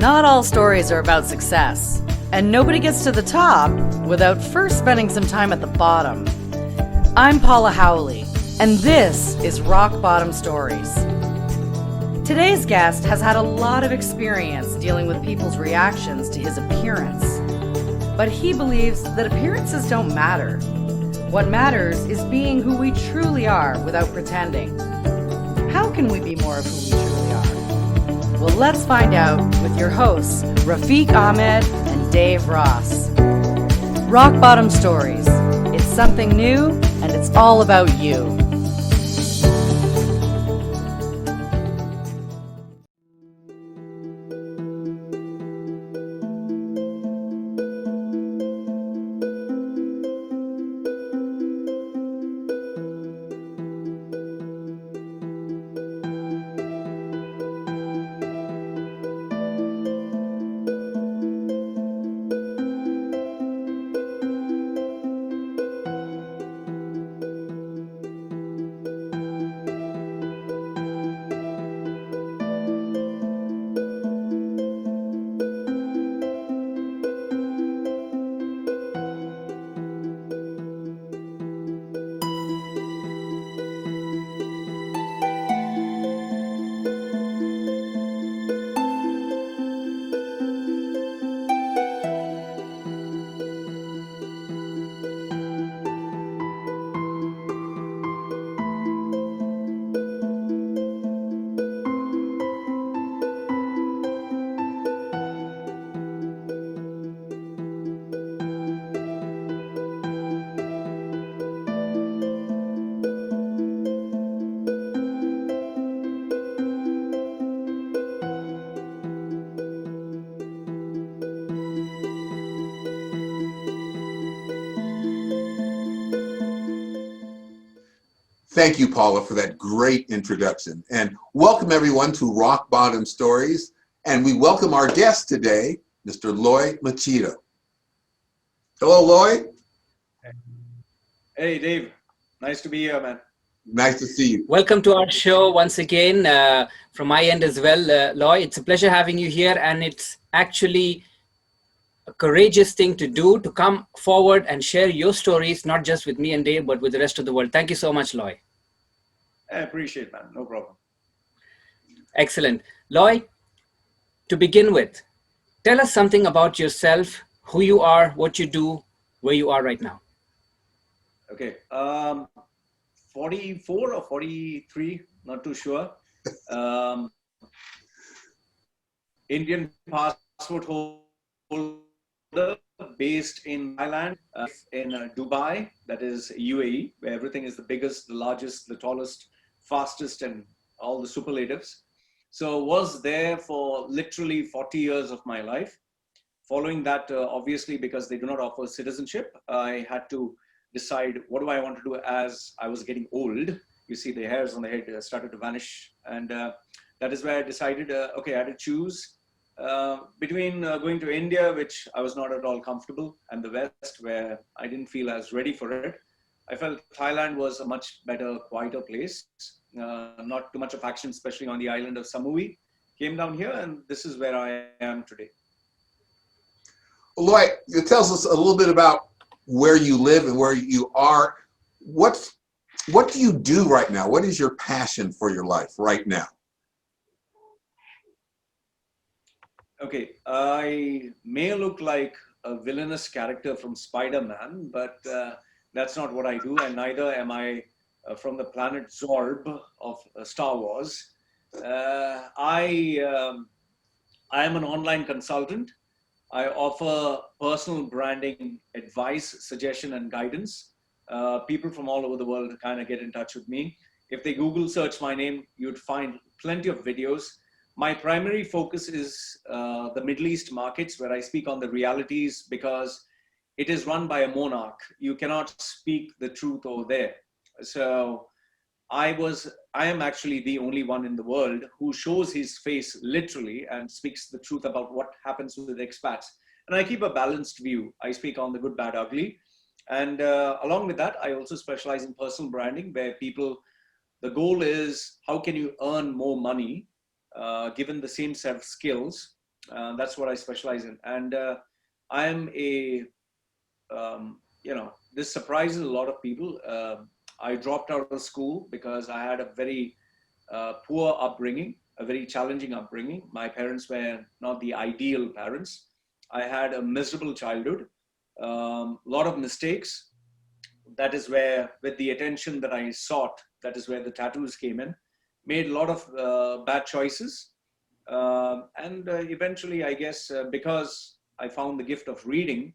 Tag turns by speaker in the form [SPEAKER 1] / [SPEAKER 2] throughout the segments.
[SPEAKER 1] Not all stories are about success, and nobody gets to the top without first spending some time at the bottom. I'm Paula Howley, and this is Rock Bottom Stories. Today's guest has had a lot of experience dealing with people's reactions to his appearance, but he believes that appearances don't matter. What matters is being who we truly are without pretending. How can we be more of who we truly are? Well, let's find out with your hosts, Rafiq Ahmed and Dave Ross. Rock Bottom Stories. It's something new, and it's all about you.
[SPEAKER 2] Thank you, Paula, for that great introduction. And welcome everyone to Rock Bottom Stories. And we welcome our guest today, Mr. Loy Machedo. Hello, Loy.
[SPEAKER 3] Hey, Dave. Nice to be here, man.
[SPEAKER 2] Nice to see you.
[SPEAKER 4] Welcome to our show once again from my end as well, Loy. It's a pleasure having you here, and it's actually a courageous thing to do, to come forward and share your stories, not just with me and Dave, but with the rest of the world. Thank you so much, Loy.
[SPEAKER 3] I appreciate it, man. No problem.
[SPEAKER 4] Excellent. Loy, to begin with, tell us something about yourself, who you are, what you do, where you are right now.
[SPEAKER 3] Okay. 44 or 43, not too sure. Indian passport holder based in Thailand, in Dubai, that is UAE, where everything is the biggest, the largest, the tallest, fastest, and all the superlatives. So was there for literally 40 years of my life. Following that, obviously, because they do not offer citizenship, I had to decide what do I want to do as I was getting old. You see the hairs on the head started to vanish. And that is where I decided, okay, I had to choose between going to India, which I was not at all comfortable, and the West, where I didn't feel as ready for it. I felt Thailand was a much better, quieter place. Not too much of action, especially on the island of Samui. Came down here, and this is where I am today.
[SPEAKER 2] Loy, it tells us a little bit about where you live and where you are. What do you do right now? What is your passion for your life right now?
[SPEAKER 3] Okay, I may look like a villainous character from Spider-Man, but that's not what I do, and neither am I from the planet Zorb of Star Wars. I am an online consultant. I offer personal branding advice, suggestion, and guidance. People from all over the world kind of get in touch with me. If they Google search my name, you'd find plenty of videos. My primary focus is the Middle East markets, where I speak on the realities, because it is run by a monarch. You cannot speak the truth over there. So I am actually the only one in the world who shows his face literally and speaks the truth about what happens with the expats. And I keep a balanced view. I speak on the good, bad, ugly. And along with that, I also specialize in personal branding, where the goal is, how can you earn more money given the same set of skills That's what I specialize in. And I am this surprises a lot of people. I dropped out of school because I had a very poor upbringing, a very challenging upbringing. My parents were not the ideal parents. I had a miserable childhood, a lot of mistakes. That is where, with the attention that I sought, that is where the tattoos came in. Made a lot of bad choices. And eventually, I guess, because I found the gift of reading,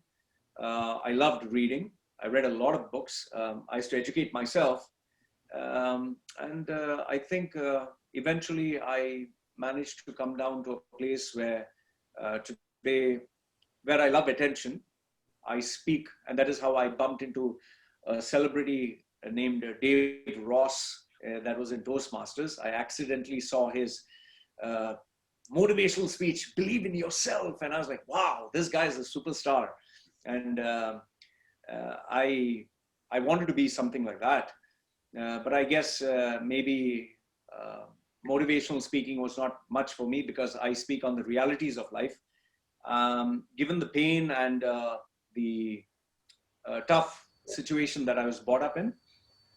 [SPEAKER 3] I loved reading. I read a lot of books. I used to educate myself. And I think eventually I managed to come down to a place where today, where I love attention, I speak, and that is how I bumped into a celebrity named Dave Ross that was in Toastmasters. I accidentally saw his motivational speech, "Believe in yourself," and I was like, "Wow, this guy is a superstar." And I wanted to be something like that. But I guess maybe motivational speaking was not much for me because I speak on the realities of life. Given the pain and the tough situation that I was brought up in,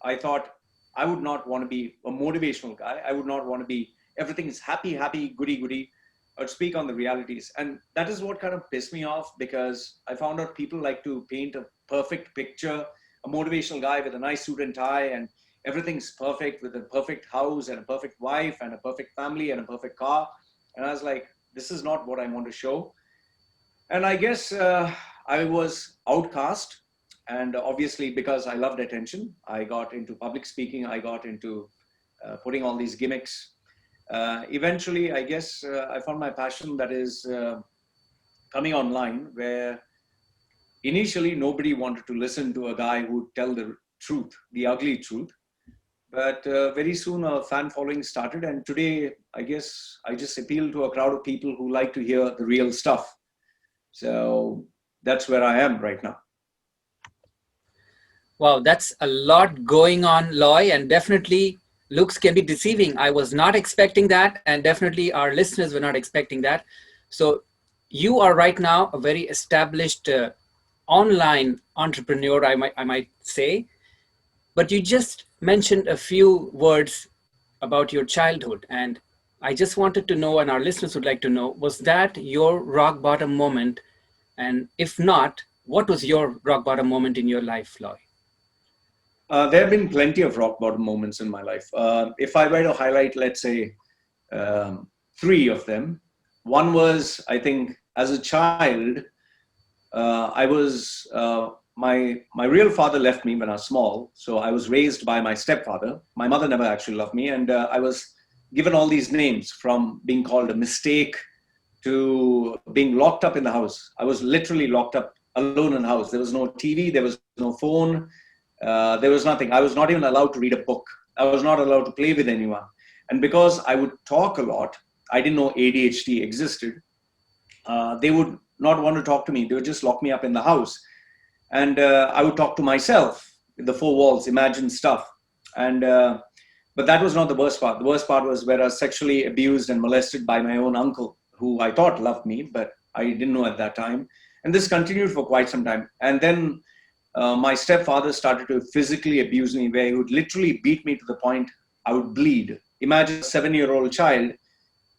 [SPEAKER 3] I thought I would not want to be a motivational guy. I would not want to be everything is happy, happy, goody, goody. I would speak on the realities. And that is what kind of pissed me off, because I found out people like to paint a perfect picture, a motivational guy with a nice suit and tie, and everything's perfect with a perfect house and a perfect wife and a perfect family and a perfect car. And I was like, this is not what I want to show. And I guess I was outcast. And obviously, because I loved attention, I got into public speaking. I got into putting all these gimmicks. Eventually, I guess I found my passion, that is coming online, where initially nobody wanted to listen to a guy who would tell the truth, the ugly truth. But very soon a fan following started. And today, I guess I just appeal to a crowd of people who like to hear the real stuff. So that's where I am right now.
[SPEAKER 4] Wow, that's a lot going on, Loy, and definitely looks can be deceiving. I was not expecting that, and definitely our listeners were not expecting that. So you are right now a very established online entrepreneur, I might say. But you just mentioned a few words about your childhood, and I just wanted to know, and our listeners would like to know, was that your rock bottom moment? And if not, what was your rock bottom moment in your life, Loy?
[SPEAKER 3] There have been plenty of rock bottom moments in my life. If I were to highlight, let's say, 3 of them. One was, I think, as a child, I was, my real father left me when I was small. So I was raised by my stepfather. My mother never actually loved me. And I was given all these names, from being called a mistake to being locked up in the house. I was literally locked up alone in the house. There was no TV. There was no phone. There was nothing. I was not even allowed to read a book. I was not allowed to play with anyone. And because I would talk a lot, I didn't know ADHD existed. They would not want to talk to me. They would just lock me up in the house. And I would talk to myself in the 4 walls, imagine stuff. And but that was not the worst part. The worst part was where I was sexually abused and molested by my own uncle, who I thought loved me, but I didn't know at that time. And this continued for quite some time. And then my stepfather started to physically abuse me, where he would literally beat me to the point I would bleed. Imagine a 7-year-old child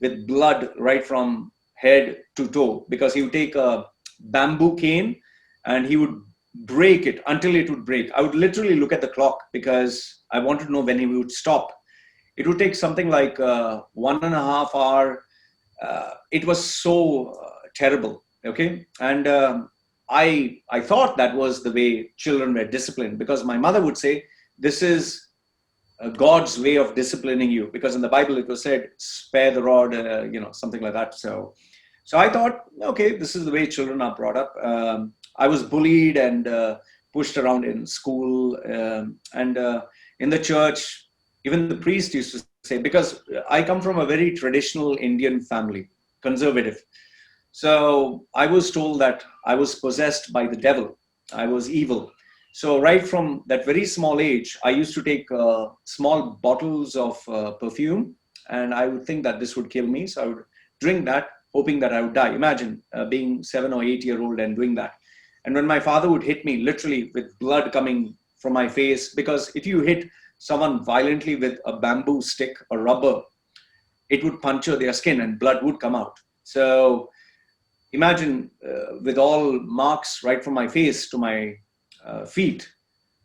[SPEAKER 3] with blood right from head to toe, because he would take a bamboo cane and he would break it until it would break. I would literally look at the clock because I wanted to know when he would stop. It would take something like 1.5 hours. It was so terrible. Okay. And I thought that was the way children were disciplined, because my mother would say, this is God's way of disciplining you, because in the Bible it was said, spare the rod, something like that. So I thought, okay, this is the way children are brought up. I was bullied and pushed around in school, and in the church. Even the priest used to say, because I come from a very traditional Indian family, conservative. So I was told that I was possessed by the devil. I was evil. So right from that very small age, I used to take small bottles of perfume, and I would think that this would kill me. So I would drink that, hoping that I would die. Imagine being 7 or 8 year old and doing that. And when my father would hit me literally with blood coming from my face, because if you hit someone violently with a bamboo stick or rubber, it would puncture their skin and blood would come out. So imagine with all marks right from my face to my feet,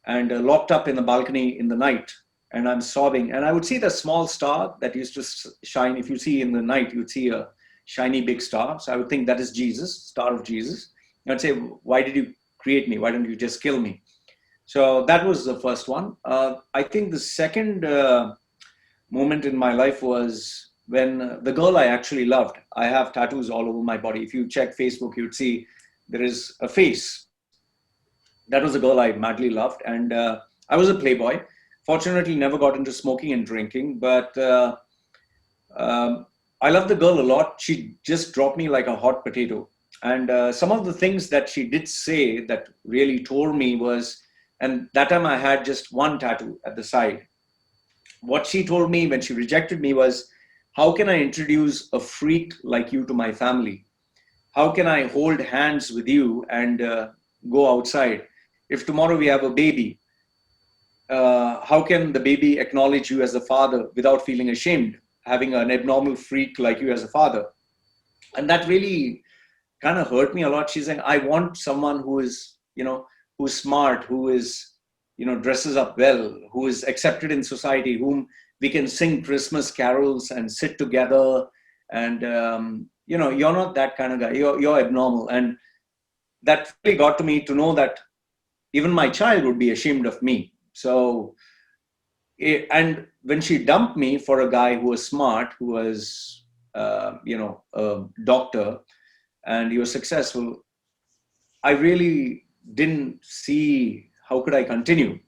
[SPEAKER 3] and locked up in the balcony in the night, and I'm sobbing. And I would see the small star that used to shine. If you see in the night, you'd see a shiny big star. So I would think that is Jesus, star of Jesus. I'd say, why did you create me? Why don't you just kill me? So that was the first one. I think the second moment in my life was when the girl I actually loved. I have tattoos all over my body. If you check Facebook, you'd see there is a face. That was a girl I madly loved. And I was a playboy. Fortunately, never got into smoking and drinking, but I loved the girl a lot. She just dropped me like a hot potato. And some of the things that she did say that really tore me was, and that time I had just one tattoo at the side. What she told me when she rejected me was, how can I introduce a freak like you to my family? How can I hold hands with you and go outside? If tomorrow we have a baby, how can the baby acknowledge you as a father without feeling ashamed, having an abnormal freak like you as a father? And that really kind of hurt me a lot. She's saying, I want someone who is, who's smart, who is, dresses up well, who is accepted in society, whom we can sing Christmas carols and sit together. And, you're not that kind of guy. You're abnormal. And that really got to me to know that even my child would be ashamed of me. So, and when she dumped me for a guy who was smart, who was, a doctor, and he was successful, I really didn't see how could I continue.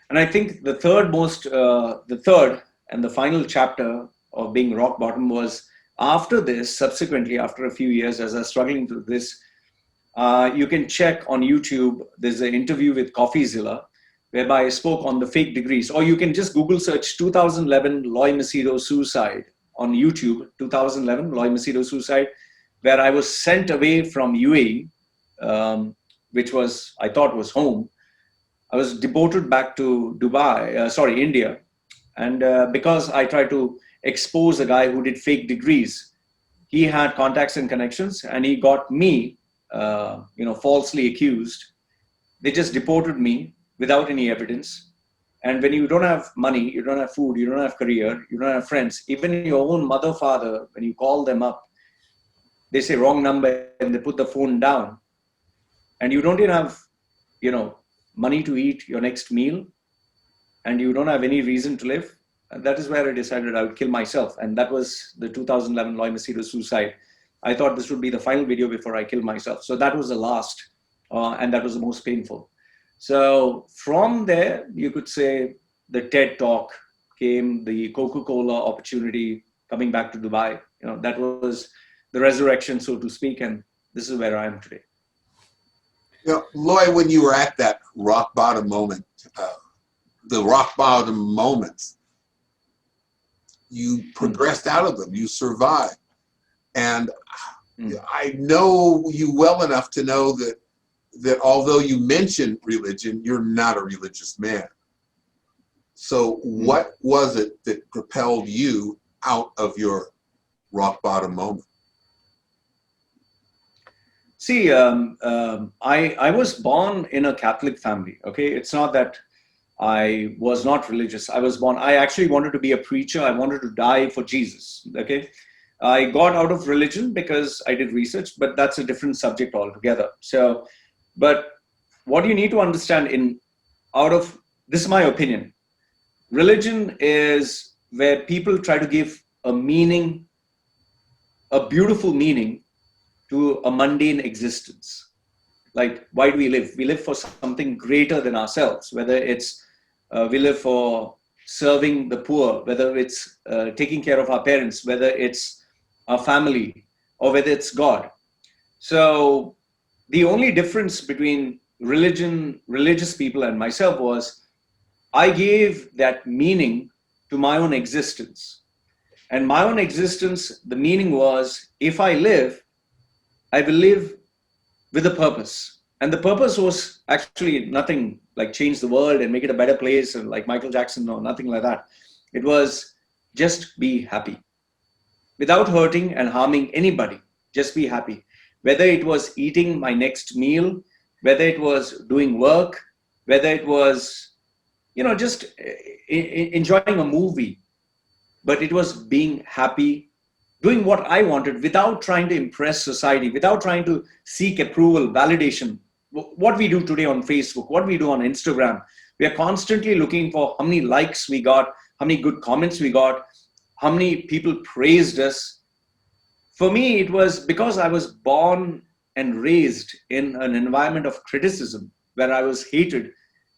[SPEAKER 3] And I think the third and the final chapter of being rock bottom was after this, subsequently, after a few years, as I was struggling through this, you can check on YouTube, there's an interview with CoffeeZilla, whereby I spoke on the fake degrees, or you can just Google search 2011 Loy Machedo suicide on YouTube, 2011 Loy Machedo suicide, where I was sent away from UAE, which was, I thought was home. I was deported back to India. And because I tried to expose a guy who did fake degrees, he had contacts and connections, and he got me, falsely accused. They just deported me without any evidence. And when you don't have money, you don't have food, you don't have career, you don't have friends, even your own mother, father, when you call them up, they say wrong number and they put the phone down. And you don't even have, money to eat your next meal, and you don't have any reason to live. And that is where I decided I would kill myself. And that was the 2011 Loy Machedo suicide. I thought this would be the final video before I kill myself. So that was the last, and that was the most painful. So from there, you could say the TED Talk came, the Coca-Cola opportunity, coming back to Dubai. That was the resurrection, so to speak. And this is where I am today.
[SPEAKER 2] Loy, when you were at that rock bottom moment, the rock bottom moments, you progressed out of them, you survived. And I know you well enough to know that although you mention religion, you're not a religious man. So what was it that propelled you out of your rock bottom moment?
[SPEAKER 3] See, I was born in a Catholic family, okay? It's not that I was not religious. I actually wanted to be a preacher. I wanted to die for Jesus, okay? I got out of religion because I did research, but that's a different subject altogether. So, but what you need to understand this is my opinion. Religion is where people try to give a meaning, a beautiful meaning to a mundane existence. Like, why do we live? We live for something greater than ourselves, whether it's we live for serving the poor, whether it's taking care of our parents, whether it's our family, or whether it's God. So the only difference between religious people and myself was I gave that meaning to my own existence. And my own existence, the meaning was, if I live, I will live with a purpose. And the purpose was actually nothing like change the world and make it a better place and like Michael Jackson, no, nothing like that. It was just be happy without hurting and harming anybody. Just be happy. Whether it was eating my next meal, whether it was doing work, whether it was, just enjoying a movie, but it was being happy, doing what I wanted without trying to impress society, without trying to seek approval, validation. What we do today on Facebook, what we do on Instagram, we are constantly looking for how many likes we got, how many good comments we got, how many people praised us. For me, it was because I was born and raised in an environment of criticism where I was hated.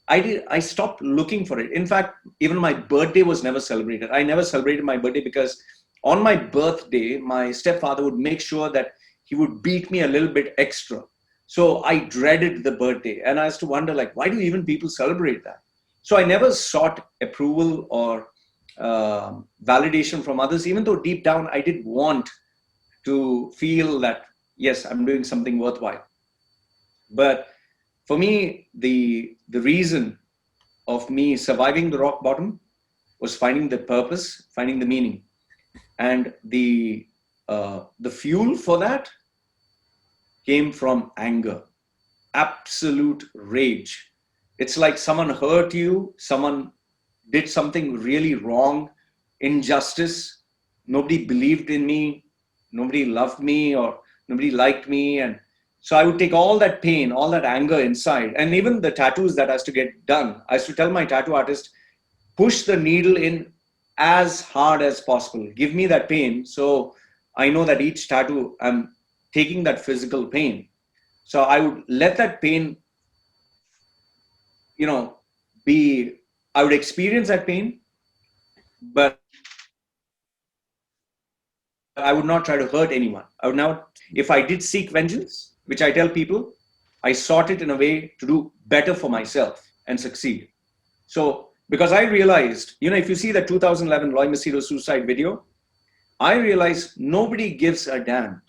[SPEAKER 3] I stopped looking for it. In fact, even my birthday was never celebrated. I never celebrated my birthday because on my birthday, my stepfather would make sure that he would beat me a little bit extra. So I dreaded the birthday. And I used to wonder, like, why do even people celebrate that? So I never sought approval or validation from others, even though deep down I did want to feel that, yes, I'm doing something worthwhile. But for me, the reason of me surviving the rock bottom was finding the purpose, finding the meaning. And the fuel for that came from anger, absolute rage. It's like someone hurt you, someone did something really wrong, injustice. Nobody believed in me, nobody loved me, or nobody liked me. And so I would take all that pain, all that anger inside, and even the tattoos that I used to get done. I used to tell my tattoo artist, push the needle in as hard as possible. Give me that pain so I know that each tattoo, I'm taking that physical pain. So I would let that pain, I would experience that pain, but I would not try to hurt anyone. I would not, if I did seek vengeance, which I tell people, I sought it in a way to do better for myself and succeed. So, because I realized, if you see the 2011 Loy Machedo suicide video, I realized nobody gives a damn.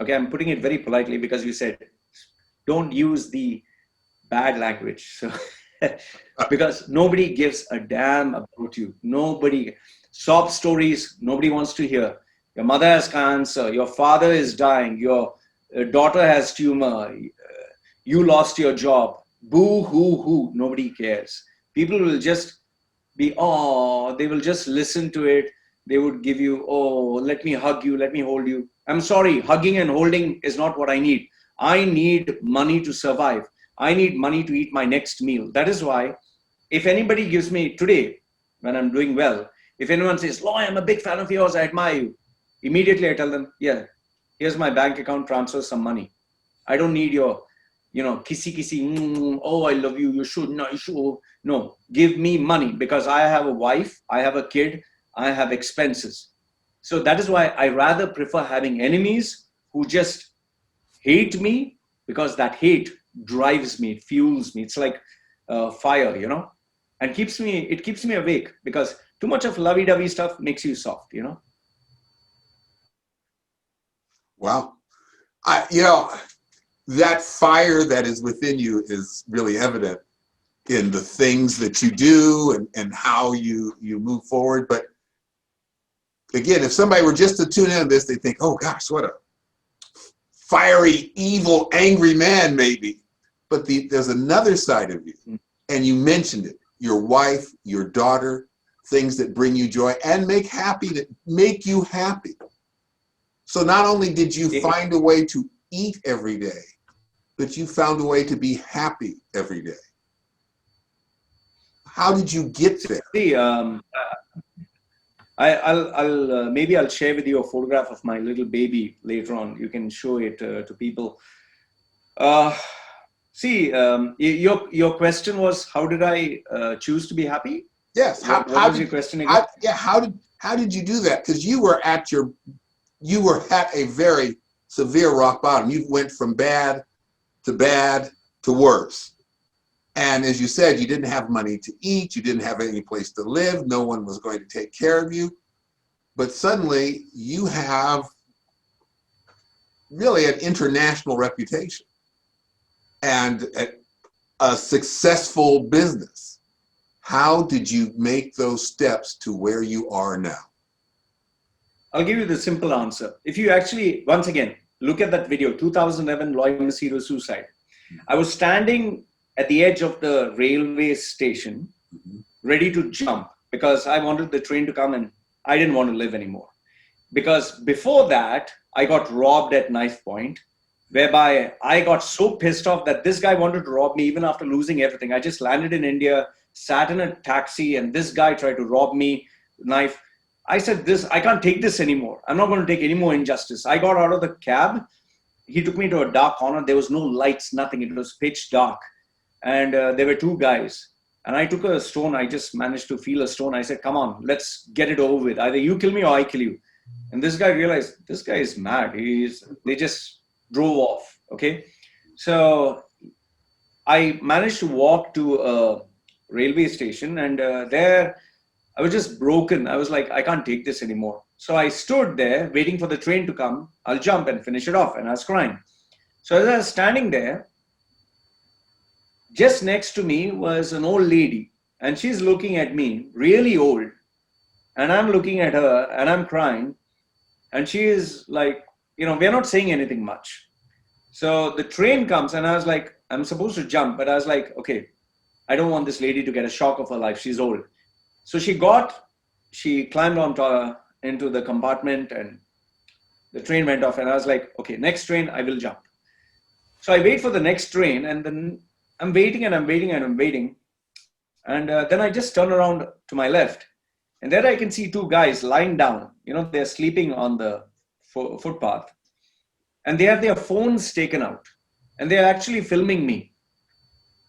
[SPEAKER 3] Okay, I'm putting it very politely because you said, don't use the bad language. So, because nobody gives a damn about you. Nobody. Sob stories, nobody wants to hear. Your mother has cancer, your father is dying, your daughter has tumor, you lost your job. Boo hoo hoo, nobody cares. People will just be, they will just listen to it. They would give you, let me hug you, let me hold you. I'm sorry, hugging and holding is not what I need. I need money to survive. I need money to eat my next meal. That is why, if anybody gives me today, when I'm doing well, if anyone says, Loy, I'm a big fan of yours, I admire you, immediately I tell them, yeah, here's my bank account, transfer some money. I don't need your, kissy, I love you, you should, no, you should. No, give me money because I have a wife, I have a kid, I have expenses. So that is why I rather prefer having enemies who just hate me, because that hate drives me, it fuels me. It's like fire, and it keeps me awake, because too much of lovey-dovey stuff makes you soft,
[SPEAKER 2] Wow. That fire that is within you is really evident in the things that you do and how you move forward. But again, if somebody were just to tune in on this, they think, oh gosh, what a fiery, evil, angry man maybe. But there's another side of you, and you mentioned it, your wife, your daughter, things that bring you joy and make you happy. So not only did you find a way to eat every day, but you found a way to be happy every day. How did you get there?
[SPEAKER 3] See, maybe I'll share with you a photograph of my little baby later on. You can show it to people. Your question was, how did I choose to be happy?
[SPEAKER 2] Yes.
[SPEAKER 3] What was your question again?
[SPEAKER 2] How did you do that? Because you were at a very severe rock bottom. You went from bad to worse. And as you said, you didn't have money to eat. You didn't have any place to live. No one was going to take care of you. but suddenly you have really an international reputation and a successful business. How did you make those steps to where you are now?
[SPEAKER 3] I'll give you the simple answer. If you actually, once again, look at that video, 2011 Loy Machedo suicide. I was standing at the edge of the railway station, ready to jump because I wanted the train to come and I didn't want to live anymore. Because before that, I got robbed at knife point, whereby I got so pissed off that this guy wanted to rob me even after losing everything. I just landed in India, sat in a taxi, and this guy tried to rob me, knife. I said, I can't take this anymore. I'm not going to take any more injustice. I got out of the cab. He took me to a dark corner. There was no lights, nothing. It was pitch dark. And there were two guys. And I took a stone. I just managed to feel a stone. I said, come on, let's get it over with. Either you kill me or I kill you. And this guy realized, this guy is mad. They just drove off. Okay. So I managed to walk to a railway station, and there I was just broken. I was like, I can't take this anymore. So I stood there waiting for the train to come. I'll jump and finish it off. And I was crying. So as I was standing there, just next to me was an old lady, and she's looking at me, really old. And I'm looking at her and I'm crying. And she is like, we're not saying anything much. So the train comes and I was like, I'm supposed to jump, but I was like, okay, I don't want this lady to get a shock of her life. She's old. So she climbed into the compartment, and the train went off, and I was like, okay, next train, I will jump. So I wait for the next train, and then I'm waiting and I'm waiting and I'm waiting. And then I just turn around to my left, and there I can see two guys lying down. They're sleeping on the footpath, and they have their phones taken out, and they're actually filming me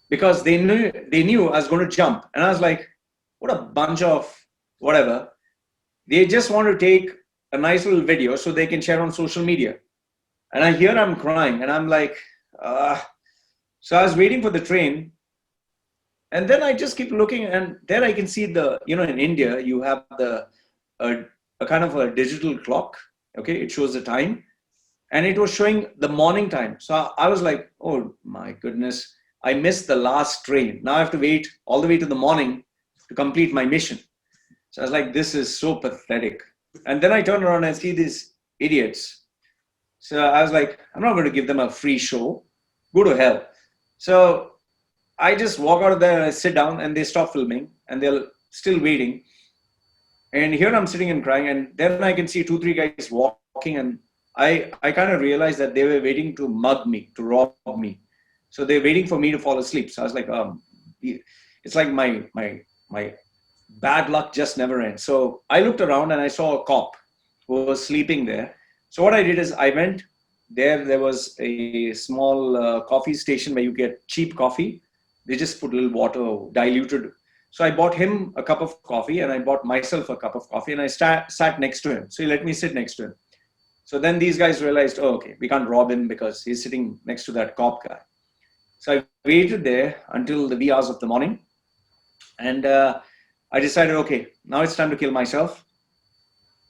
[SPEAKER 3] because they knew I was going to jump. And I was like, what a bunch of whatever. They just want to take a nice little video so they can share on social media. And I hear I'm crying, and I'm like, So I was waiting for the train, and then I just keep looking, and there I can see in India, you have a kind of a digital clock. Okay. It shows the time, and it was showing the morning time. So I was like, oh my goodness, I missed the last train. Now I have to wait all the way to the morning to complete my mission. So I was like, this is so pathetic. And then I turn around and see these idiots. So I was like, I'm not going to give them a free show. Go to hell. So I just walk out of there and I sit down, and they stop filming, and they're still waiting. And here I'm sitting and crying, and then I can see 2-3 guys walking, and I kind of realized that they were waiting to mug me, to rob me. So they're waiting for me to fall asleep. So I was like, it's like my bad luck just never ends. So I looked around and I saw a cop who was sleeping there. So what I did is I went there. There was a small coffee station where you get cheap coffee. They just put a little water, diluted. So I bought him a cup of coffee, and I bought myself a cup of coffee, and I sat next to him. So he let me sit next to him. So then these guys realized, oh, okay, we can't rob him because he's sitting next to that cop guy. So I waited there until the wee hours of the morning. And I decided, okay, now it's time to kill myself.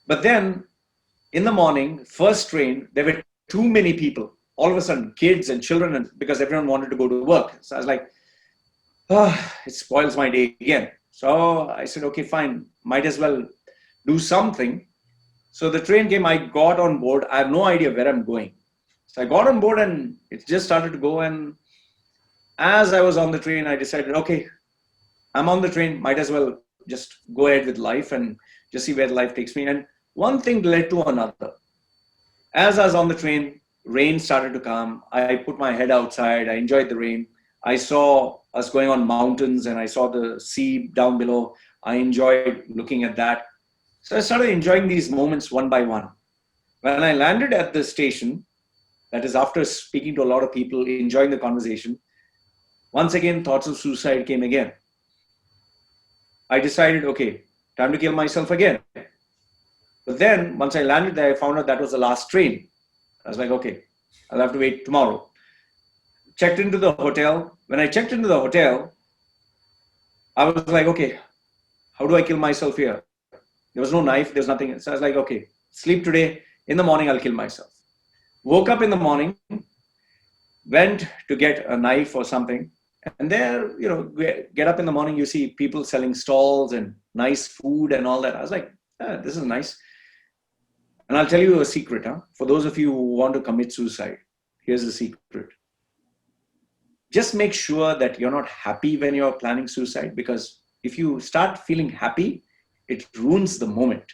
[SPEAKER 3] But then in the morning, first train, there were too many people. All of a sudden, kids and children, because everyone wanted to go to work. So I was like, it spoils my day again. So I said, okay, fine, might as well do something. So the train came, I got on board. I have no idea where I'm going. So I got on board, and it just started to go. And as I was on the train, I decided, okay, I'm on the train, might as well just go ahead with life and just see where life takes me. And one thing led to another. As I was on the train, rain started to come. I put my head outside. I enjoyed the rain. I saw us going on mountains, and I saw the sea down below. I enjoyed looking at that. So I started enjoying these moments one by one. When I landed at the station, that is after speaking to a lot of people, enjoying the conversation, once again, thoughts of suicide came again. I decided, okay, time to kill myself again. But then once I landed there, I found out that was the last train. I was like, okay, I'll have to wait tomorrow. Checked into the hotel. When I checked into the hotel, I was like, okay, how do I kill myself here? There was no knife. There's nothing. So I was like, okay, sleep today. In the morning, I'll kill myself. Woke up in the morning, went to get a knife or something. And there, get up in the morning, you see people selling stalls and nice food and all that. I was like, this is nice. And I'll tell you a secret, for those of you who want to commit suicide, here's the secret. Just make sure that you're not happy when you're planning suicide, because if you start feeling happy, it ruins the moment.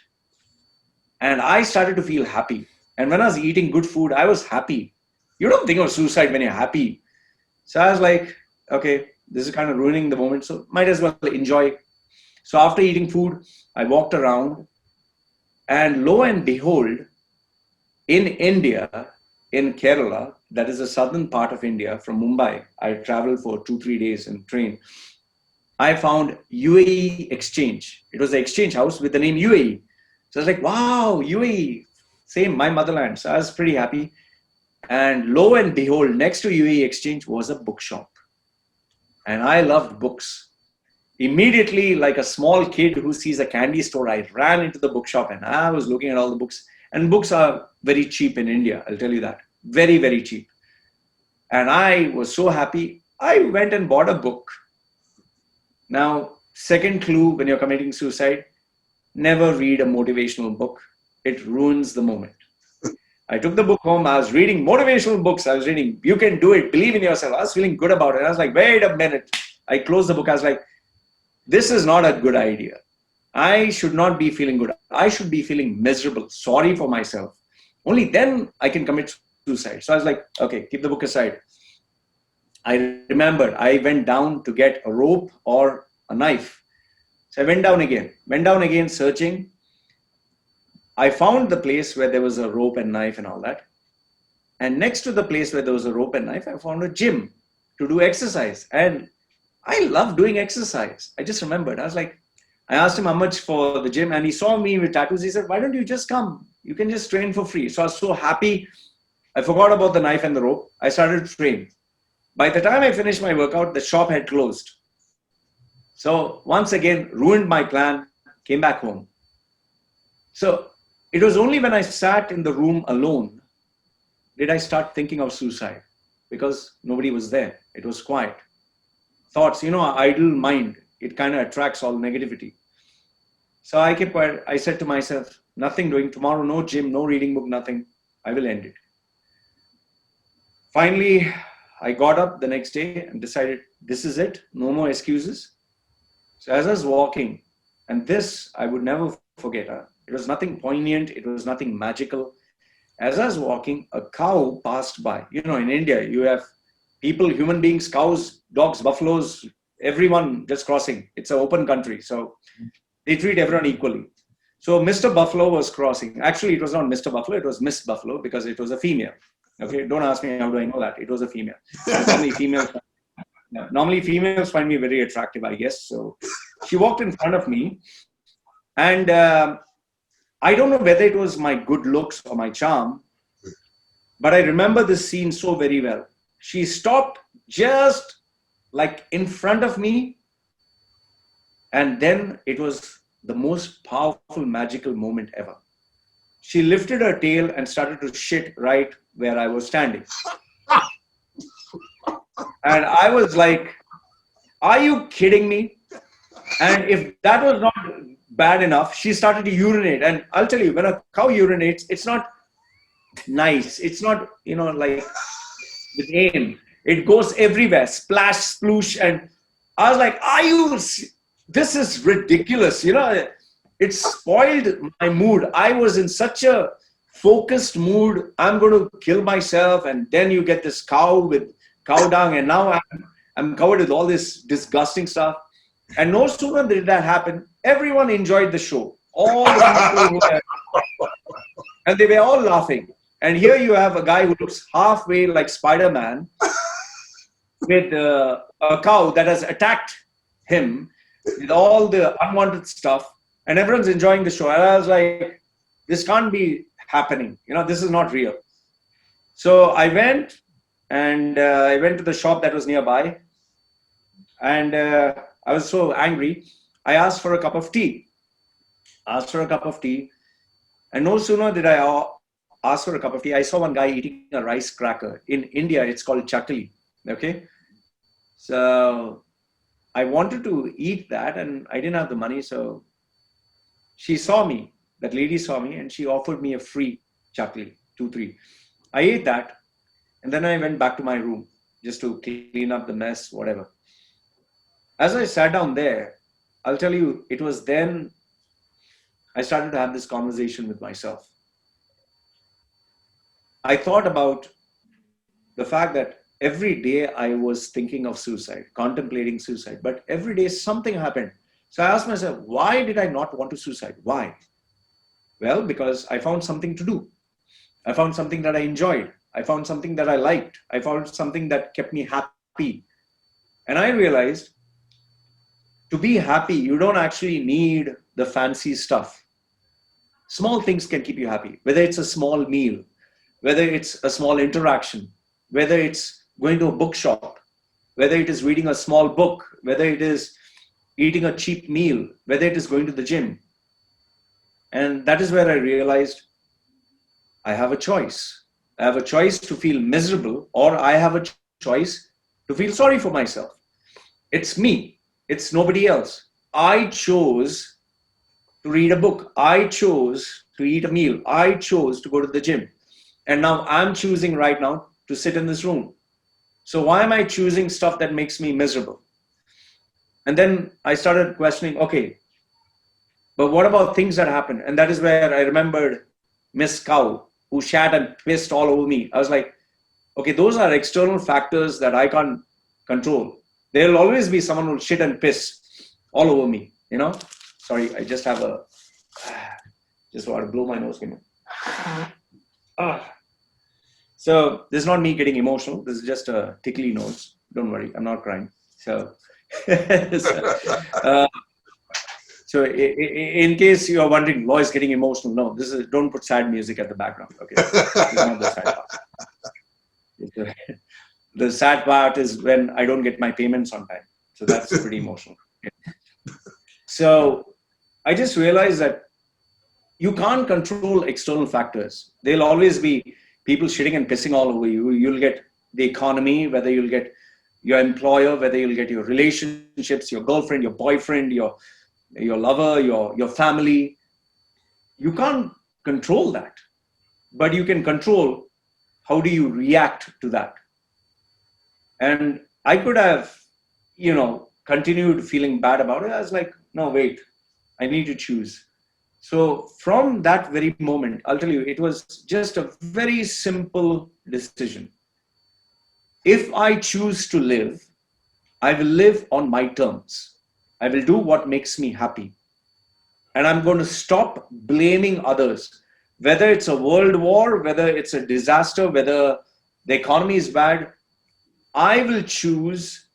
[SPEAKER 3] And I started to feel happy. And when I was eating good food, I was happy. You don't think of suicide when you're happy. So I was like, okay, this is kind of ruining the moment, so might as well enjoy. So after eating food, I walked around, and lo and behold, in India, in Kerala, that is the southern part of India, from Mumbai, I traveled for 2-3 days in train. I found UAE Exchange. It was the exchange house with the name UAE. So I was like, wow, UAE, same, my motherland. So I was pretty happy. And lo and behold, next to UAE Exchange was a bookshop. And I loved books. Immediately, like a small kid who sees a candy store, I ran into the bookshop and I was looking at all the books. And books are very cheap in India, I'll tell you that. Very, very cheap. And I was so happy, I went and bought a book. Now, second clue when you're committing suicide, never read a motivational book. It ruins the moment. I took the book home. I was reading motivational books. I was reading, you can do it, believe in yourself. I was feeling good about it. I was like, wait a minute. I closed the book. I was like, this is not a good idea. I should not be feeling good. I should be feeling miserable, sorry for myself. Only then I can commit suicide. So I was like, okay, keep the book aside. I remembered I went down to get a rope or a knife. So I went down again, searching. I found the place where there was a rope and knife and all that. And next to the place where there was a rope and knife, I found a gym to do exercise. And I love doing exercise. I just remembered. I was like, I asked him how much for the gym, and he saw me with tattoos. He said, why don't you just come? You can just train for free. So I was so happy. I forgot about the knife and the rope. I started to train. By the time I finished my workout, the shop had closed. So once again, ruined my plan, came back home. So it was only when I sat in the room alone did I start thinking of suicide, because nobody was there. It was quiet. Thoughts, idle mind, it kind of attracts all negativity. So I kept quiet. I said to myself, nothing doing tomorrow, no gym, no reading book, nothing. I will end it. Finally, I got up the next day and decided, this is it, no more excuses. So as I was walking, and this I would never forget, it was nothing poignant, it was nothing magical. As I was walking, a cow passed by. In India, you have people, human beings, cows, dogs, buffaloes, everyone just crossing. It's an open country, so they treat everyone equally. So Mr. Buffalo was crossing. Actually, it was not Mr. Buffalo, it was Miss Buffalo, because it was a female. Okay, don't ask me how do I know that. It was a female. Normally females find me very attractive, I guess. So she walked in front of me, and I don't know whether it was my good looks or my charm, but I remember this scene so very well. She stopped just like in front of me, and then it was the most powerful, magical moment ever. She lifted her tail and started to shit right where I was standing. And I was like, are you kidding me? And if that was not bad enough, she started to urinate. And I'll tell you, when a cow urinates, it's not nice. It's not, like with aim. It goes everywhere, splash, sploosh. And I was like, this is ridiculous. It spoiled my mood. I was in such a focused mood. I'm going to kill myself. And then you get this cow with cow dung. And now I'm covered with all this disgusting stuff. And no sooner did that happen, everyone enjoyed the show. All the people who were, and they were all laughing. And here you have a guy who looks halfway like Spider-Man with a cow that has attacked him with all the unwanted stuff, and everyone's enjoying the show. And I was like, this can't be happening. This is not real. So I went, and I went to the shop that was nearby, and I was so angry. I asked for a cup of tea. asked for a cup of tea. And no sooner did I ask for a cup of tea, I saw one guy eating a rice cracker. In India, it's called chakli. Okay. So I wanted to eat that and I didn't have the money. So she saw me, that lady saw me, and she offered me a free chakli, 2, 3. I ate that. And then I went back to my room just to clean up the mess, whatever. As I sat down there, I'll tell you, it was then I started to have this conversation with myself. I thought about the fact that every day I was thinking of suicide, contemplating suicide, but every day something happened. So I asked myself, why did I not want to suicide? Why? Well, because I found something to do. I found something that I enjoyed. I found something that I liked. I found something that kept me happy. And I realized to be happy, you don't actually need the fancy stuff. Small things can keep you happy, whether it's a small meal, whether it's a small interaction, whether it's going to a bookshop, whether it is reading a small book, whether it is eating a cheap meal, whether it is going to the gym. And that is where I realized I have a choice. I have a choice to feel miserable, or I have a choice to feel sorry for myself. It's me. It's nobody else. I chose to read a book. I chose to eat a meal. I chose to go to the gym. And now I'm choosing right now to sit in this room. So why am I choosing stuff that makes me miserable? And then I started questioning, okay, but what about things that happen? And that is where I remembered Miss Cow, who shat and pissed all over me. I was like, okay, those are external factors that I can't control. There will always be someone who will shit and piss all over me, you know? Sorry, I just have just want to blow my nose. So this is not me getting emotional. This is just a tickly nose. Don't worry, I'm not crying. So, so in case you are wondering, Loy is getting emotional. No, this is, don't put sad music at the background. Okay, this is not the sad part. The sad part is when I don't get my payments on time. So that's pretty emotional. So I just realized that you can't control external factors. There'll always be people shitting and pissing all over you. You'll get the economy, whether you'll get your employer, whether you'll get your relationships, your girlfriend, your boyfriend, your lover, your family. You can't control that, but you can control how do you react to that. And I could have, continued feeling bad about it. I was like, no, wait, I need to choose. So from that very moment, I'll tell you, it was just a very simple decision. If I choose to live, I will live on my terms. I will do what makes me happy. And I'm going to stop blaming others, whether it's a world war, whether it's a disaster, whether the economy is bad. I will choose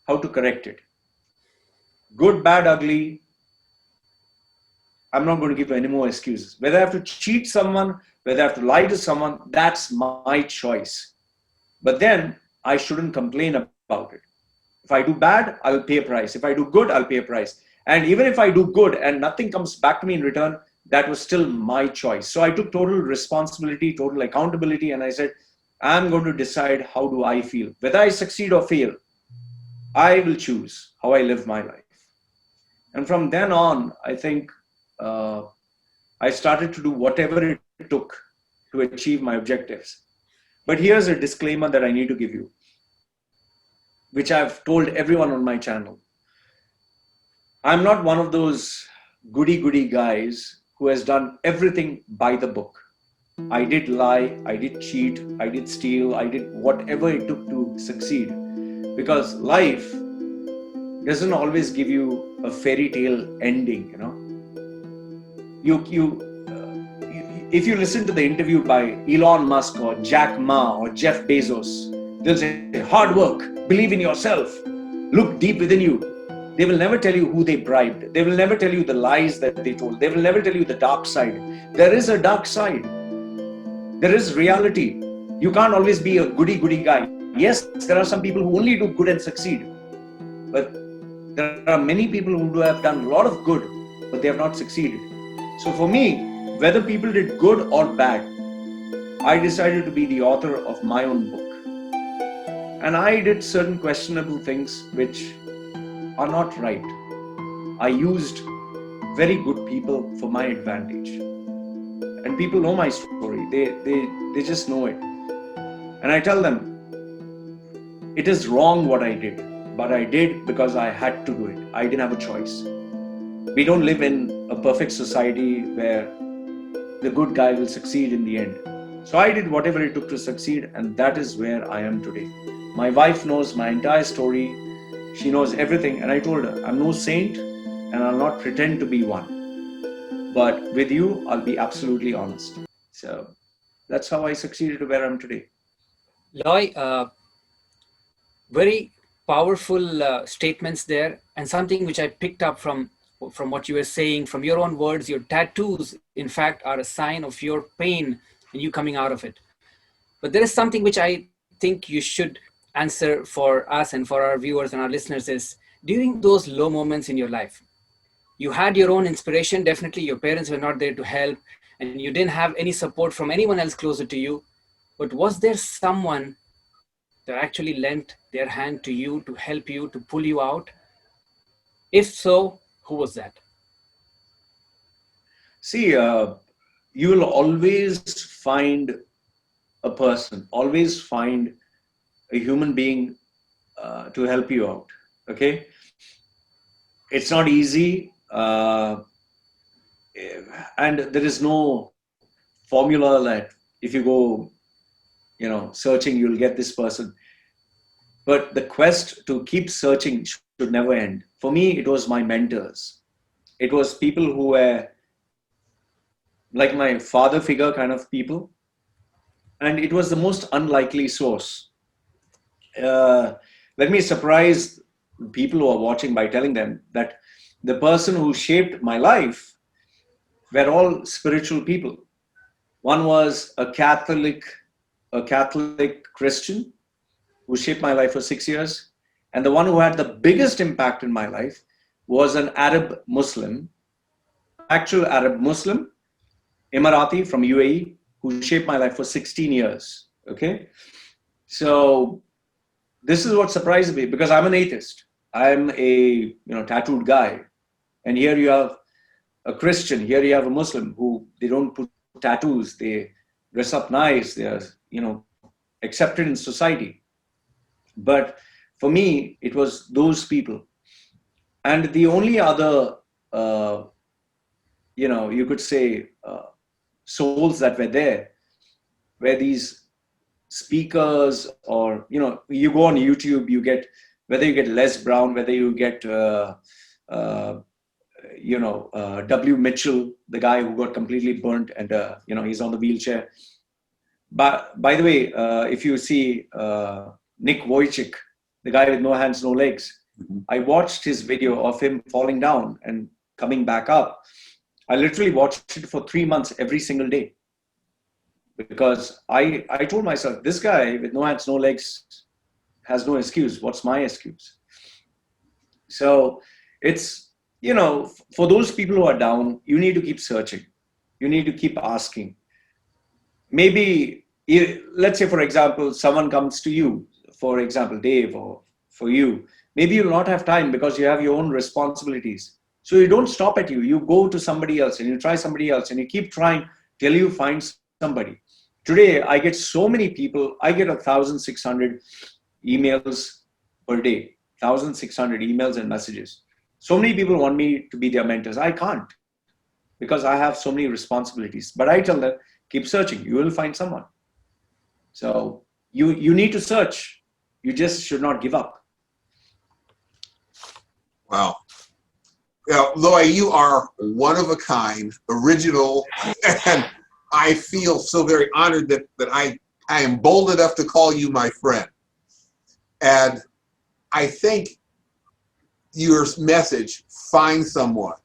[SPEAKER 3] how to correct it. Good, bad, ugly. I'm not going to give any more excuses. Whether I have to cheat someone, whether I have to lie to someone, that's my choice. But then I shouldn't complain about it. If I do bad, I'll pay a price. If I do good, I'll pay a price. And even if I do good and nothing comes back to me in return, that was still my choice. So I took total responsibility, total accountability, and I said, I'm going to decide how do I feel. Whether I succeed or fail, I will choose how I live my life. And from then on, I think I started to do whatever it took to achieve my objectives. But here's a disclaimer that I need to give you, which I've told everyone on my channel. I'm not one of those goody-goody guys who has done everything by the book. I did lie, I did cheat, I did steal, I did whatever it took to succeed. Because life doesn't always give you a fairy tale ending, If you listen to the interview by Elon Musk or Jack Ma or Jeff Bezos, they'll say, hard work, believe in yourself, look deep within you. They will never tell you who they bribed. They will never tell you the lies that they told. They will never tell you the dark side. There is a dark side. There is reality. You can't always be a goody-goody guy. Yes, there are some people who only do good and succeed. But there are many people who have done a lot of good, but they have not succeeded. So for me, whether people did good or bad, I decided to be the author of my own book. And I did certain questionable things which are not right. I used very good people for my advantage. And people know my story. They just know it. And I tell them, it is wrong what I did, but I did because I had to do it. I didn't have a choice. We don't live in a perfect society where the good guy will succeed in the end. So I did whatever it took to succeed, and that is where I am today. My wife knows my entire story. She knows everything, and I told her, I'm no saint, and I'll not pretend to be one. But with you, I'll be absolutely honest. So that's how I succeeded to where I am today.
[SPEAKER 4] Loy, very powerful statements there, and something which I picked up from what you were saying, from your own words. Your tattoos, in fact, are a sign of your pain and you coming out of it. But there is something which I think you should answer for us and for our viewers and our listeners is, during those low moments in your life, you had your own inspiration. Definitely your parents were not there to help, and you didn't have any support from anyone else closer to you. But was there someone that actually lent their hand to you to help you, to pull you out? If so, who was that?
[SPEAKER 3] See, you will always find a person, always find a human being to help you out. Okay, it's not easy, and there is no formula that if you go, searching, you'll get this person. But the quest to keep searching should never end. For me, it was my mentors. It was people who were like my father figure kind of people, and it was the most unlikely source. Let me surprise people who are watching by telling them that the person who shaped my life were all spiritual people. One was a Catholic Christian who shaped my life for 6 years. And the one who had the biggest impact in my life was an Arab Muslim, actual Arab Muslim, Emirati from UAE, who shaped my life for 16 years. Okay. So this is what surprised me, because I'm an atheist. I'm a tattooed guy. And here you have a Christian, here you have a Muslim who they don't put tattoos, they dress up nice, they are, accepted in society. But for me, it was those people. And the only other, you could say, souls that were there were these speakers, or, you go on YouTube, you get, whether you get Les Brown, whether you get, W. Mitchell, the guy who got completely burnt and, he's on the wheelchair. But by the way, if you see Nick Wojcik, the guy with no hands, no legs, I watched his video of him falling down and coming back up. I literally watched it for 3 months every single day, because I told myself, this guy with no hands, no legs has no excuse. What's my excuse? So it's, for those people who are down, you need to keep searching. You need to keep asking. Maybe, let's say, for example, someone comes to you, for example, Dave, or for you. Maybe you'll not have time because you have your own responsibilities. So you don't stop at you. You go to somebody else and you try somebody else and you keep trying till you find somebody. Today, I get so many people. I get 1,600 emails per day, 1,600 emails and messages. So many people want me to be their mentors. I can't, because I have so many responsibilities. But I tell them, keep searching. You will find someone. So you need to search. You just should not give up.
[SPEAKER 2] Wow. Loy, you are one of a kind, original, and I feel so very honored that I am bold enough to call you my friend. And I think your message, find someone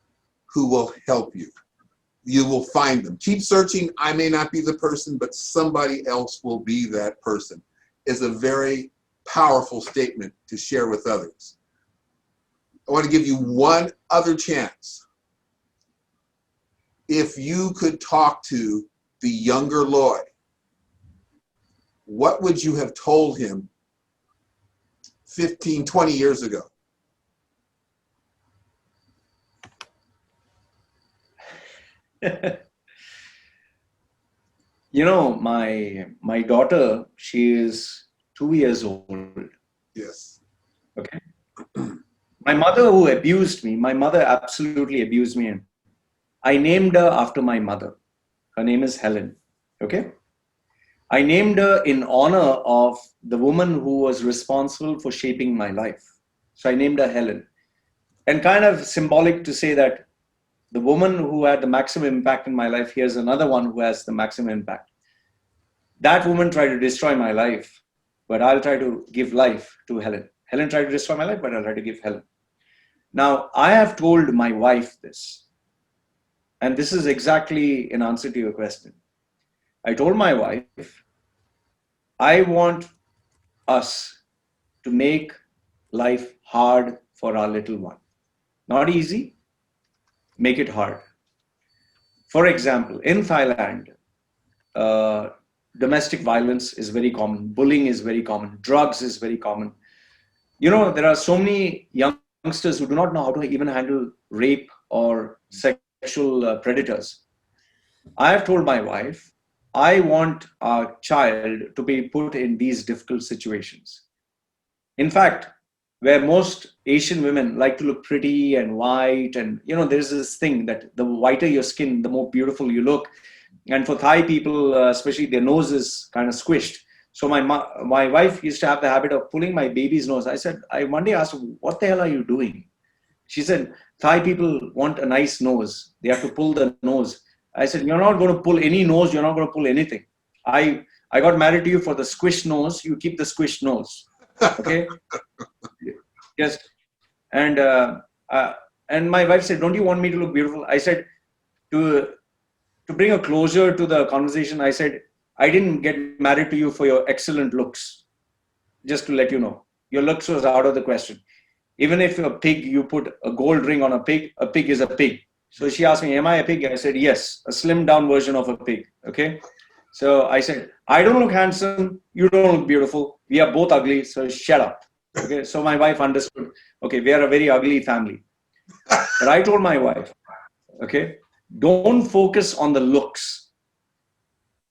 [SPEAKER 2] who will help you. You will find them. Keep searching. I may not be the person, but somebody else will be that person, is a very powerful statement to share with others. I want to give you one other chance if you could talk to the younger Loy, what would you have told him 15, 20 years ago?
[SPEAKER 3] You know, my daughter, she is 2 years old.
[SPEAKER 2] Yes.
[SPEAKER 3] Okay. My mother, who abused me, my mother absolutely abused me, and I named her after my mother. Her name is Helen. Okay. I named her in honor of the woman who was responsible for shaping my life. So I named her Helen. And kind of symbolic to say that the woman who had the maximum impact in my life, here's another one who has the maximum impact. That woman tried to destroy my life, but I'll try to give life to Helen. Helen tried to destroy my life, but I'll try to give Helen. Now, I have told my wife this, and this is exactly in answer to your question. I told my wife, I want us to make life hard for our little one. Not easy, make it hard. For example, in Thailand, domestic violence is very common, bullying is very common, drugs is very common. You know, there are so many youngsters who do not know how to even handle rape or sexual predators. I have told my wife, I want our child to be put in these difficult situations. In fact, where most Asian women like to look pretty and white, and you know, there's this thing that the whiter your skin, the more beautiful you look. And for Thai people, especially, their nose is kind of squished. So my wife used to have the habit of pulling my baby's nose. I one day asked her, what the hell are you doing? She said, Thai people want a nice nose. They have to pull the nose. I said, you're not going to pull any nose. You're not going to pull anything. I got married to you for the squished nose. You keep the squished nose. Okay. Yes. And my wife said, don't you want me to look beautiful? I said, to bring a closure to the conversation, I said, I didn't get married to you for your excellent looks. Just to let you know, your looks was out of the question. Even if a pig, you put a gold ring on a pig is a pig. So she asked me, am I a pig? I said, yes, a slimmed down version of a pig. Okay. So I said, I don't look handsome. You don't look beautiful. We are both ugly. So shut up. Okay. So my wife understood. Okay. We are a very ugly family. But I told my wife, okay, don't focus on the looks.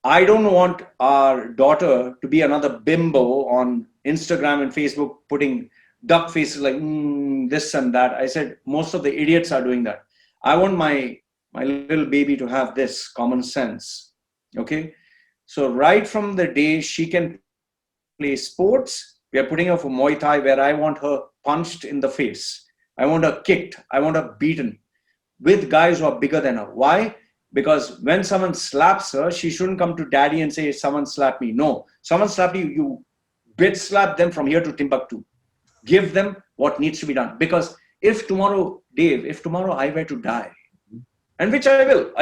[SPEAKER 3] I don't want our daughter to be another bimbo on Instagram and Facebook putting duck faces like this and that. I said, most of the idiots are doing that. I want my little baby to have this common sense. Okay. So right from the day she can play sports, we are putting her for Muay Thai, where I want her punched in the face. I want her kicked. I want her beaten with guys who are bigger than her. Why? Because when someone slaps her, she shouldn't come to daddy and say, someone slapped me. No, someone slapped you, you bitch slap them from here to Timbuktu. Give them what needs to be done. Because if tomorrow, Dave, if tomorrow I were to die, and which I will,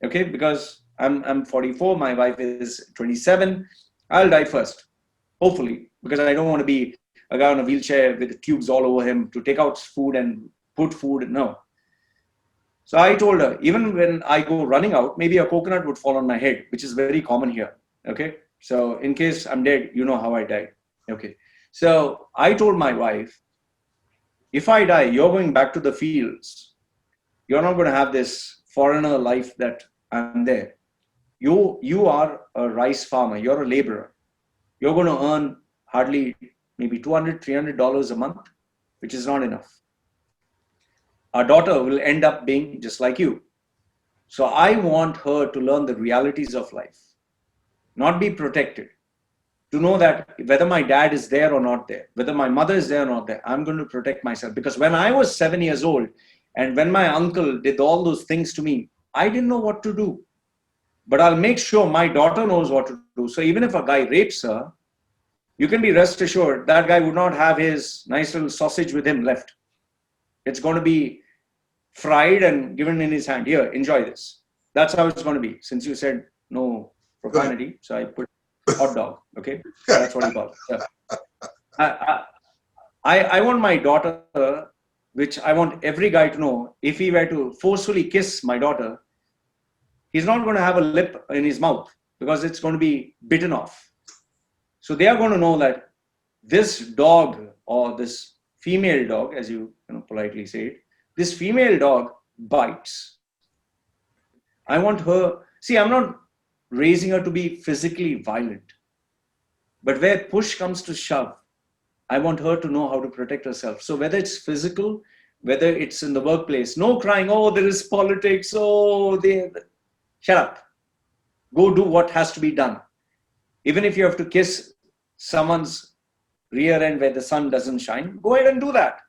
[SPEAKER 3] okay, because I'm 44, my wife is 27, I'll die first, hopefully, because I don't want to be a guy on a wheelchair with tubes all over him to take out food and put food, no. So I told her, even when I go running out, maybe a coconut would fall on my head, which is very common here. Okay. So in case I'm dead, you know how I died. Okay. So I told my wife, if I die, you're going back to the fields. You're not going to have this foreigner life that I'm there. You are a rice farmer. You're a laborer. You're going to earn hardly maybe $200, $300 a month, which is not enough. Our daughter will end up being just like you. So I want her to learn the realities of life, not be protected, to know that whether my dad is there or not there, whether my mother is there or not there, I'm going to protect myself. Because when I was 7 years old and when my uncle did all those things to me, I didn't know what to do. But I'll make sure my daughter knows what to do. So even if a guy rapes her, you can be rest assured that guy would not have his nice little sausage with him left. It's going to be fried and given in his hand. Here, enjoy this. That's how it's going to be. Since you said no profanity, so I put hot dog. Okay, that's what he calls it. So, I want my daughter, which I want every guy to know, if he were to forcefully kiss my daughter, he's not going to have a lip in his mouth because it's going to be bitten off. So they are going to know that this dog, or this female dog, as you politely say it, this female dog bites. I want her, see, I'm not raising her to be physically violent, but where push comes to shove, I want her to know how to protect herself. So whether it's physical, whether it's in the workplace, no crying, oh, there is politics, oh, shut up. Go do what has to be done. Even if you have to kiss someone's rear end where the sun doesn't shine, go ahead and do that.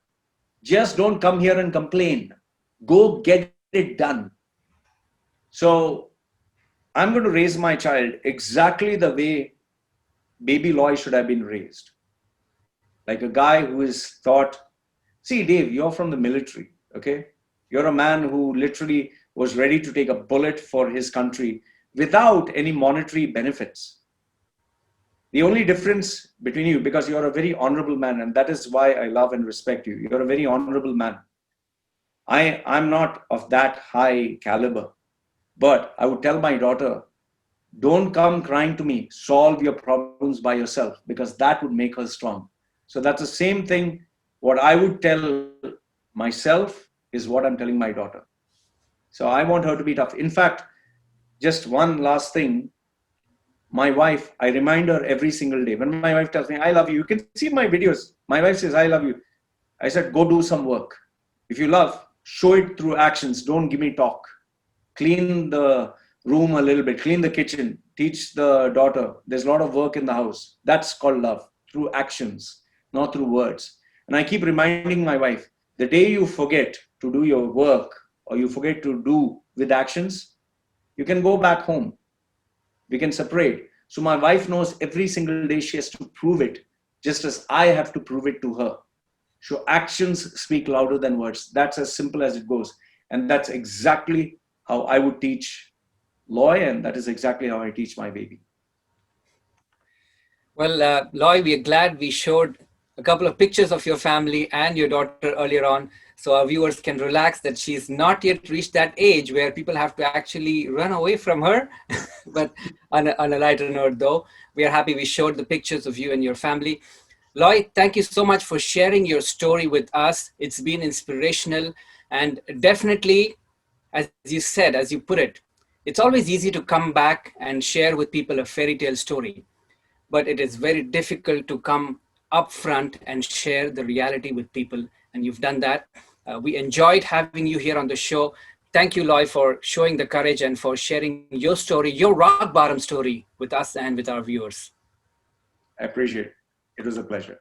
[SPEAKER 3] Just don't come here and complain. Go get it done. So I'm going to raise my child exactly the way baby Loy should have been raised. Like a guy who is taught, see, Dave, you're from the military, okay? You're a man who literally was ready to take a bullet for his country without any monetary benefits. The only difference between you, because you're a very honorable man, and that is why I love and respect you. You're a very honorable man. I'm not of that high caliber, but I would tell my daughter, don't come crying to me, solve your problems by yourself, because that would make her strong. So that's the same thing. What I would tell myself is what I'm telling my daughter. So I want her to be tough. In fact, just one last thing. My wife, I remind her every single day. When my wife tells me, I love you, you can see my videos. My wife says, I love you. I said, go do some work. If you love, show it through actions. Don't give me talk. Clean the room a little bit. Clean the kitchen. Teach the daughter. There's a lot of work in the house. That's called love. Through actions, not through words. And I keep reminding my wife, the day you forget to do your work or you forget to do with actions, you can go back home. We can separate. So my wife knows every single day she has to prove it, just as I have to prove it to her. So actions speak louder than words. That's as simple as it goes. And that's exactly how I would teach Loy, and that is exactly how I teach my baby.
[SPEAKER 4] Well, Loy, we are glad we showed a couple of pictures of your family and your daughter earlier on, so our viewers can relax that she's not yet reached that age where people have to actually run away from her. But on a lighter note, though, we are happy we showed the pictures of you and your family. Loy, thank you so much for sharing your story with us. It's been inspirational, and definitely, as you said, as you put it, it's always easy to come back and share with people a fairy tale story, but it is very difficult to come up front and share the reality with people, and you've done that. We enjoyed having you here on the show. Thank you, Loy, for showing the courage and for sharing your story, your rock bottom story, with us and with our viewers.
[SPEAKER 3] I appreciate it. It was a pleasure.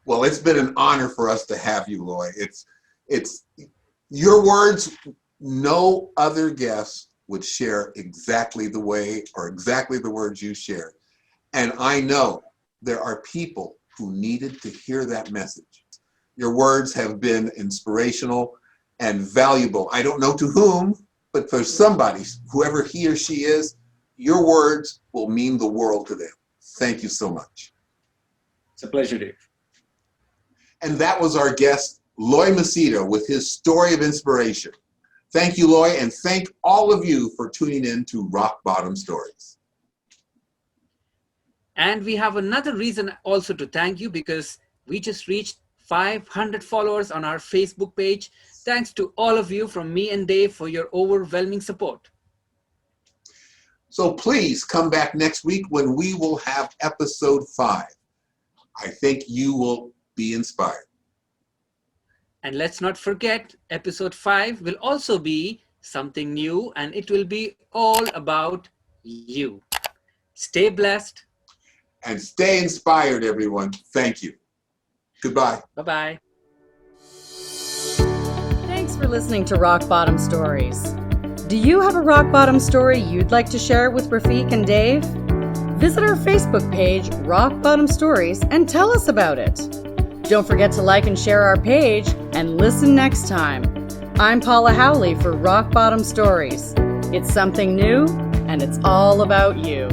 [SPEAKER 2] Well, it's been an honor for us to have you, Loy. It's your words. No other guest would share exactly the way or exactly the words you shared. And I know there are people who needed to hear that message. Your words have been inspirational and valuable. I don't know to whom, but for somebody, whoever he or she is, your words will mean the world to them. Thank you so much.
[SPEAKER 3] It's a pleasure, Dave.
[SPEAKER 2] And that was our guest, Loy Machedo, with his story of inspiration. Thank you, Loy, and thank all of you for tuning in to Rock Bottom Stories.
[SPEAKER 4] And we have another reason also to thank you, because we just reached 500 followers on our Facebook page. Thanks to all of you from me and Dave for your overwhelming support.
[SPEAKER 2] So please come back next week when we will have episode 5. I think you will be inspired.
[SPEAKER 4] And let's not forget, episode 5 will also be something new, and it will be all about you. Stay blessed.
[SPEAKER 2] And stay inspired, everyone. Thank you. Goodbye.
[SPEAKER 4] Bye-bye.
[SPEAKER 1] Thanks for listening to Rock Bottom Stories. Do you have a rock bottom story you'd like to share with Rafiq and Dave? Visit our Facebook page, Rock Bottom Stories, and tell us about it. Don't forget to like and share our page, and listen next time. I'm Paula Howley for Rock Bottom Stories. It's something new, and it's all about you.